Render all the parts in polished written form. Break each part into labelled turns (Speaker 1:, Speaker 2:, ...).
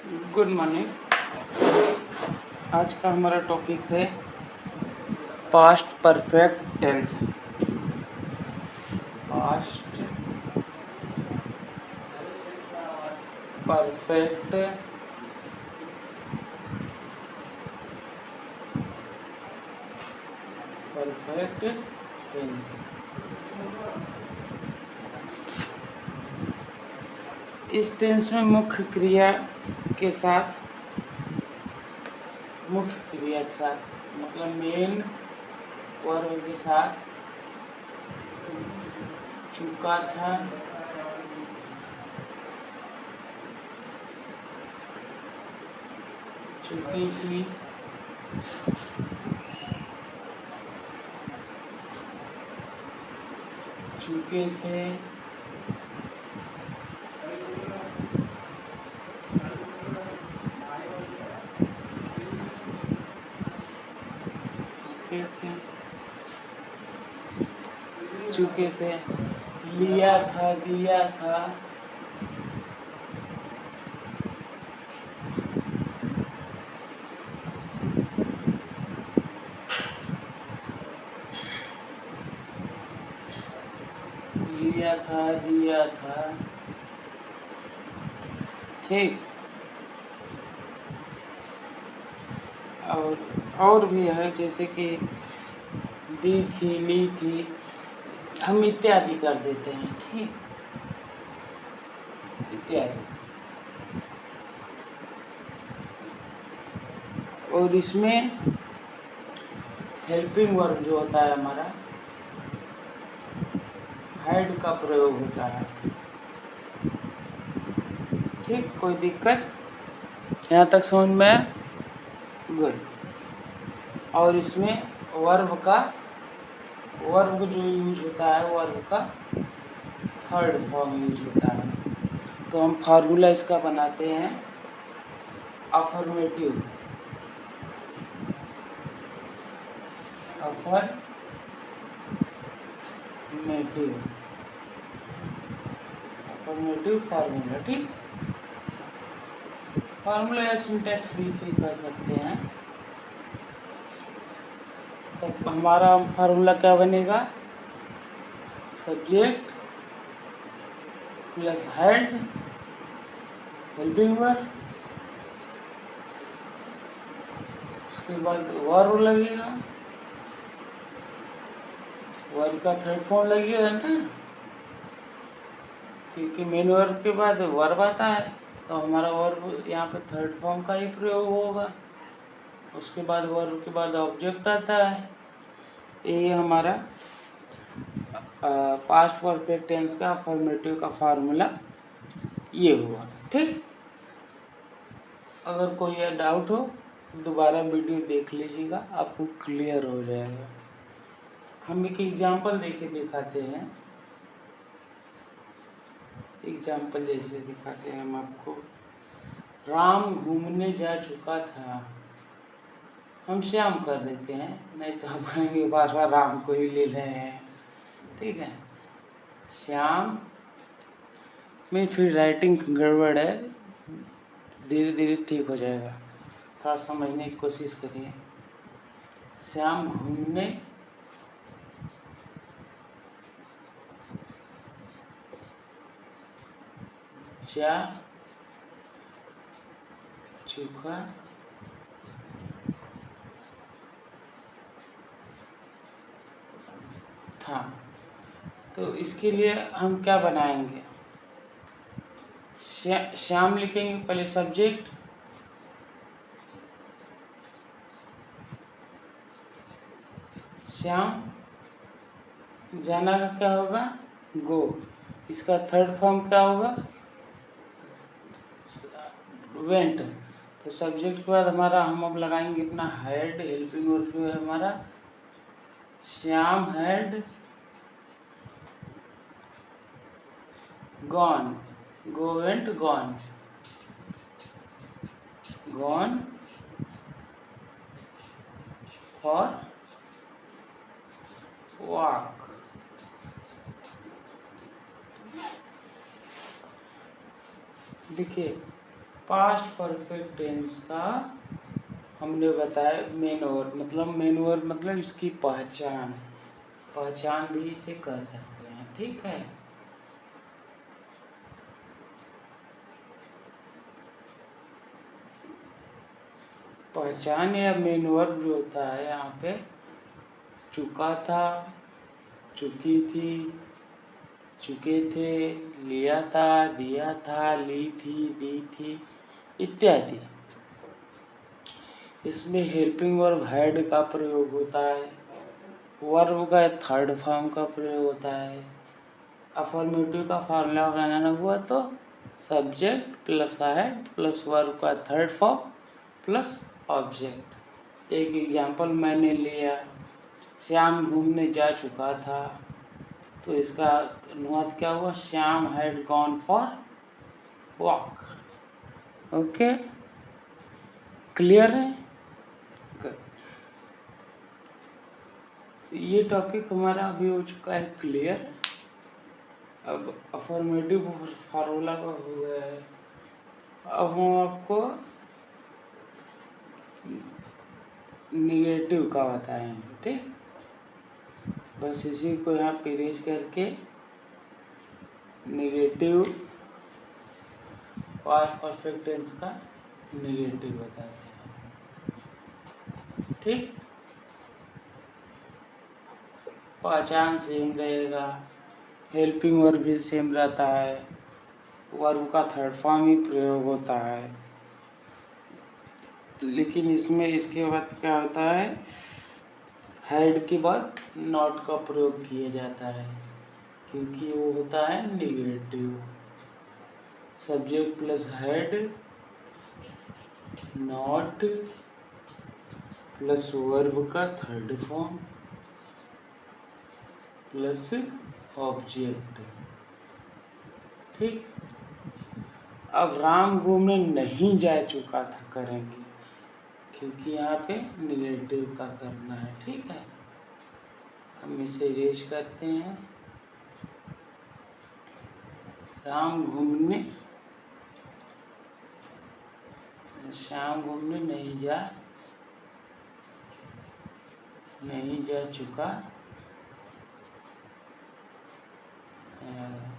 Speaker 1: Good morning. आज का हमारा टॉपिक है past perfect tense. Past perfect tense. इस टेंस में मुख्य क्रिया के साथ मतलब मेन वर्ब के साथ चुका था, चुकी थी, चुके थे, चुके थे, लिया था, दिया था, लिया था, दिया था। ठीक। और भी है, जैसे कि दी थी, ली थी, हम इत्यादि कर देते हैं। ठीक, इत्यादि। और इसमें हेल्पिंग वर्ब जो होता है हमारा, हैड का प्रयोग होता है। ठीक, कोई दिक्कत? यहाँ तक समझ में? गुड। और इसमें वर्ब जो यूज होता है, वर्ब का थर्ड फॉर्म यूज होता है। तो हम फार्मूला इसका बनाते हैं अफर्मेटिव फार्मूला। ठीक, फार्मूला या सिंटैक्स भी इसे कर सकते हैं। तो हमारा फार्मूला क्या बनेगा? Subject plus head, helping verb, उसके बाद वर्ब लगेगा, वर्ब का थर्ड फॉर्म लगेगा ना, क्योंकि मेन वर्ब के बाद वर्ब आता है, तो हमारा वर्ब यहाँ पे थर्ड फॉर्म का ही प्रयोग होगा। उसके बाद वर्ब के बाद ऑब्जेक्ट आता है। ये हमारा पास्ट परफेक्ट टेंस का अफर्मेटिव का फार्मूला ये हुआ। ठीक, अगर कोई डाउट हो दोबारा वीडियो देख लीजिएगा, आपको क्लियर हो जाएगा। हम एक एग्जाम्पल देके दिखाते हैं। एग्जाम्पल जैसे दिखाते हैं हम आपको। राम घूमने जा चुका था, हम श्याम कर देते हैं, नहीं तो हम कहेंगे बार बार राम को ही ले रहे हैं। ठीक है, श्याम में फिर राइटिंग गड़बड़ है, धीरे धीरे ठीक हो जाएगा, थोड़ा समझने की कोशिश करिए। श्याम घूमने जा चुका था। तो इसके लिए हम क्या बनाएंगे? श्याम लिखेंगे पहले सब्जेक्ट, श्याम, जाना का क्या होगा? गो। इसका थर्ड फॉर्म क्या होगा? वेंट। तो सब्जेक्ट के बाद हमारा हम अब लगाएंगे अपना हेड, हेल्पिंग वर्ब जो है हमारा, Shyam had gone, go went gone, gone for walk. देखिए पास्ट परफेक्ट टेंस का हमने बताया मेन वर्ब, मतलब इसकी पहचान भी इसे कह सकते हैं। ठीक है, पहचान या मेन वर्ब जो होता है यहाँ पे चुका था, चुकी थी, चुके थे, लिया था, दिया था, ली थी, दी थी इत्यादि। इसमें हेल्पिंग वर्ब हैड का प्रयोग होता है, वर्ब का थर्ड फॉर्म का प्रयोग होता है। अफर्मेटिव का फार्मूला बनाना हुआ तो subject plus had plus verb का थर्ड फॉर्म प्लस ऑब्जेक्ट। एक एग्जाम्पल मैंने लिया, श्याम घूमने जा चुका था, तो इसका अनुवाद क्या हुआ, Shyam had gone for walk. Okay, clear है? ये टॉपिक हमारा अभी हो चुका है क्लियर। अब अफर्मेटिव फार्मूला का हो गया है, अब हम आपको निगेटिव का बताएंगे। ठीक, बस इसी को यहाँ पेरेज करके निगेटिव पास्ट परफेक्ट टेंस का निगेटिव बताते हैं। ठीक, पहचान सेम रहेगा, हेल्पिंग वर्ब भी सेम रहता है, वर्ब का थर्ड फॉर्म ही प्रयोग होता है, लेकिन इसमें इसके बाद क्या होता है, हैड के बाद नॉट का प्रयोग किया जाता है, क्योंकि वो होता है negative. Subject plus had, not plus verb का थर्ड फॉर्म प्लस ऑब्जेक्ट। ठीक, अब राम घूमने नहीं जा चुका था करेंगे, क्योंकि यहाँ पे निगेटिव का करना है। ठीक है, हम इसे रेज करते हैं, राम घूमने, श्याम घूमने नहीं जा चुका,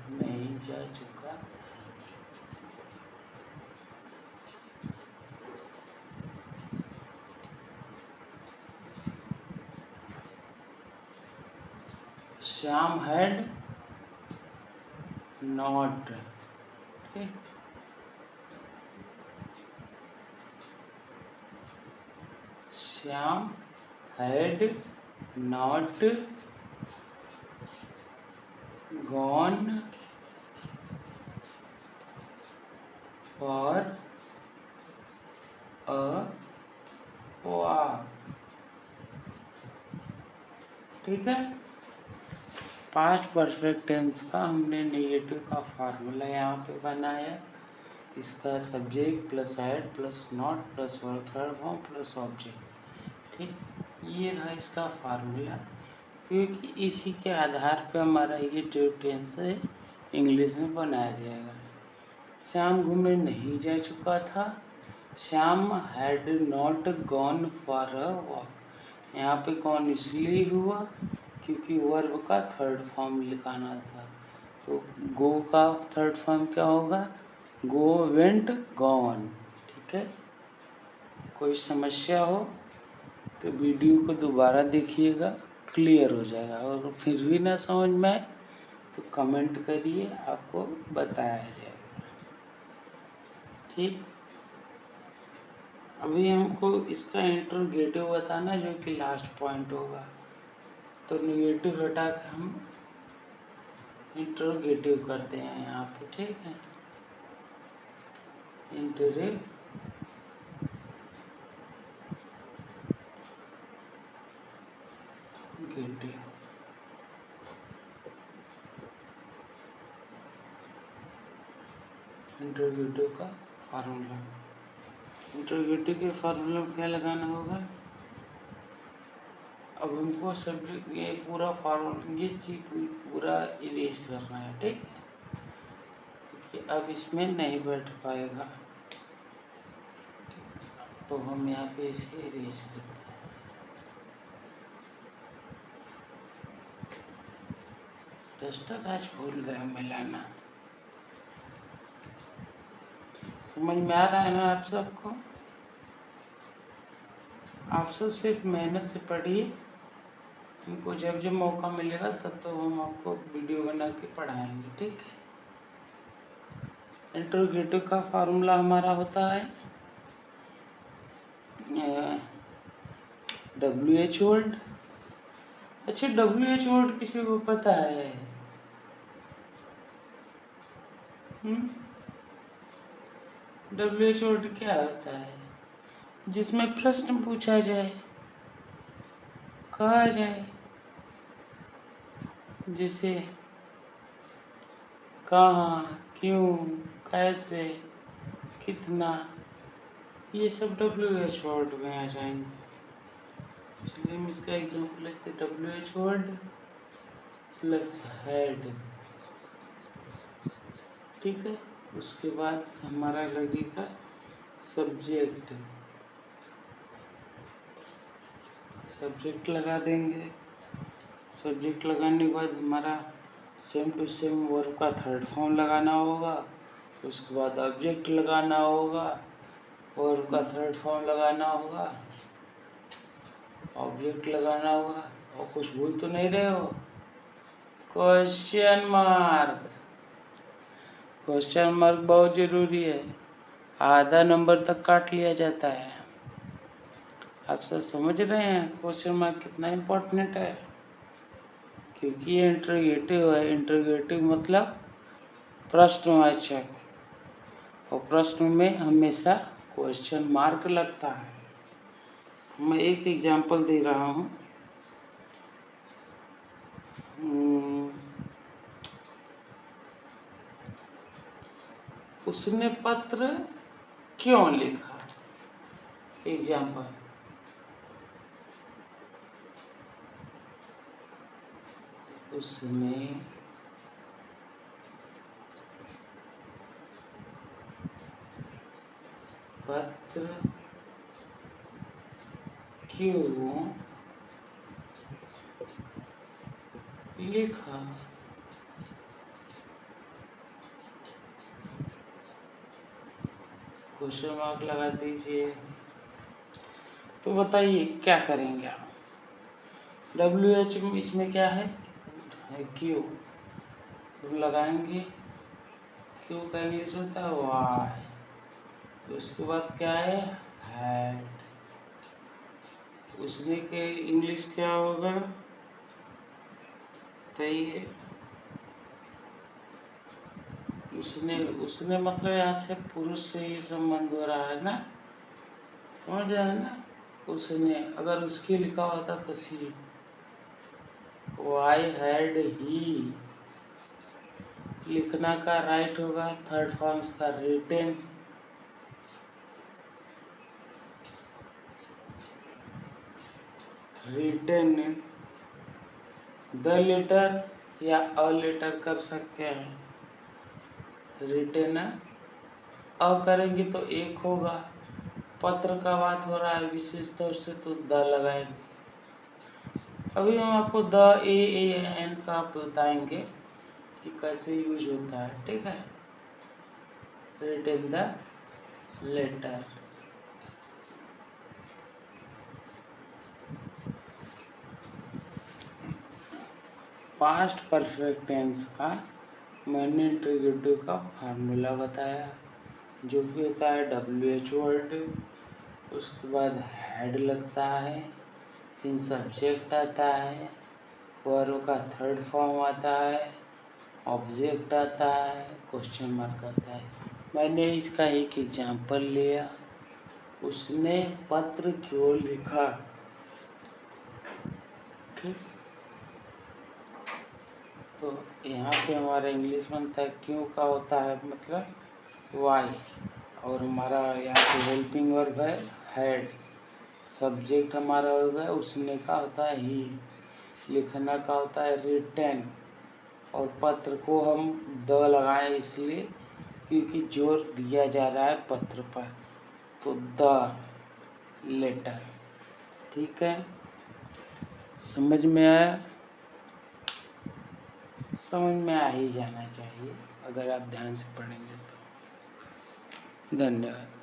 Speaker 1: नहीं जा चुका। Shyam had not. ठीक, Shyam had not gone for a walk. ठीक है, पास्ट परफेक्ट टेंस का हमने नेगेटिव का फार्मूला यहाँ पे बनाया, इसका subject plus had plus not plus verb third form plus object. ठीक, ये रहा इसका फार्मूला, क्योंकि इसी के आधार पे हमारा ये जो टेंस है इंग्लिश में बनाया जाएगा। श्याम घूमने नहीं जा चुका था, Shyam had not gone for a walk. यहाँ पे कौन इसलिए हुआ क्योंकि वर्ब का थर्ड फॉर्म लिखाना था, तो गो का थर्ड फॉर्म क्या होगा, गो वेंट गॉन। ठीक है, कोई समस्या हो तो वीडियो को दोबारा देखिएगा, क्लियर हो जाएगा, और फिर भी ना समझ में आए तो कमेंट करिए, आपको बताया जाएगा। ठीक, अभी हमको इसका इंटरोगेटिव बताना, जो कि लास्ट पॉइंट होगा, तो निगेटिव हटा के हम इंटरोगेटिव करते हैं यहाँ पे। ठीक है, इंटरोगेटिव इंटरोगेटिव का फार्मूला, इंटरोगेटिव के फार्मूला में क्या लगाना होगा, अब हमको सब्जेक्ट ये पूरा फार्मूला, ये चीज पूरा इरेज करना है। ठीक है, क्योंकि अब इसमें नहीं बैठ पाएगा, तो हम यहाँ पे इसे इरेज करते हैं। डस्टर आज भूल गए मिलाना। समझ में आ रहा है ना आप सबको? आप सब सिर्फ मेहनत से पढ़िए, हमको जब जब मौका मिलेगा तब तो हम आपको वीडियो बना के पढ़ाएंगे, ठीक है। इंट्रोगेटिव का फार्मूला हमारा होता है WH वर्ड। अच्छा, WH वर्ड किसी को पता है? WH वर्ड क्या होता है? जिसमें प्रश्न पूछा जाए, कहा जाए, जैसे कहाँ, क्यों, कैसे, कितना, ये सब WH वर्ड में आ जाएंगे। चलिए हम इसका एग्जाम्पल लेते हैं। WH वर्ड प्लस हेड, ठीक है। उसके बाद हमारा लगेगा सब्जेक्ट, सब्जेक्ट लगा देंगे। सब्जेक्ट लगाने के बाद हमारा सेम टू सेम वर्ब का थर्ड फॉर्म लगाना होगा। उसके बाद ऑब्जेक्ट लगाना होगा, वर्ब का थर्ड फॉर्म लगाना होगा, ऑब्जेक्ट लगाना होगा। और कुछ भूल तो नहीं रहे हो? क्वेश्चन मार्क, क्वेश्चन मार्क बहुत जरूरी है, आधा नंबर तक काट लिया जाता है। आप सब समझ रहे हैं क्वेश्चन मार्क कितना इम्पोर्टेंट है? क्योंकि ये इंटरोगेटिव है। इंटरोगेटिव मतलब प्रश्नवाचक, और प्रश्न में हमेशा क्वेश्चन मार्क लगता है। मैं एक एग्जांपल दे रहा हूँ। उसने पत्र क्यों लिखा? एग्जांपल, उसने पत्र क्यों लिखा? क्वेश्चन मार्क लगा दीजिए। तो बताइए क्या करेंगे आप? WH इसमें क्या है? क्यों, तो लगाएंगे। क्यों का इंग्लिश होता है वाई। उसके बाद क्या है? हैड। उसने के इंग्लिश क्या होगा? बताइए। उसने मतलब यहाँ से पुरुष से ही संबंध हो रहा है ना, समझ आया ना? उसने, अगर उसके लिखा होता तो सी, वाई हैड ही। लिखना का राइट होगा थर्ड फॉर्म्स का रिटेन, रिटेन द लेटर या अ लेटर कर सकते हैं। रिटेन अ करेंगे तो एक होगा। पत्र का बात हो रहा है विशेष तौर से, तो द लगाएंगे। अभी हम आपको द एन का बताएंगे कि कैसे यूज होता है, ठीक है। Written the letter. Past perfect tense का मैंने इंट्रोगेटिव का फार्मूला बताया, जो कि होता है WH वर्ड, उसके बाद हेड लगता है, फिर सब्जेक्ट आता है, वर्ब का थर्ड फॉर्म आता है, ऑब्जेक्ट आता है, क्वेश्चन मार्क आता है। मैंने इसका एक एग्जाम्पल लिया, उसने पत्र क्यों लिखा, ठीक। तो यहाँ पे हमारा इंग्लिश बनता है क्यों का होता है मतलब वाई, और हमारा यहाँ पे हेल्पिंग वर्ब है हैड। सब्जेक्ट हमारा होगा उसने का होता है ही, लिखना का होता है रिटेन, और पत्र को हम द लगाए इसलिए क्योंकि जोर दिया जा रहा है पत्र पर, तो द। लेटर। ठीक है, समझ में आया? समझ में आ ही जाना चाहिए अगर आप ध्यान से पढ़ेंगे तो। धन्यवाद।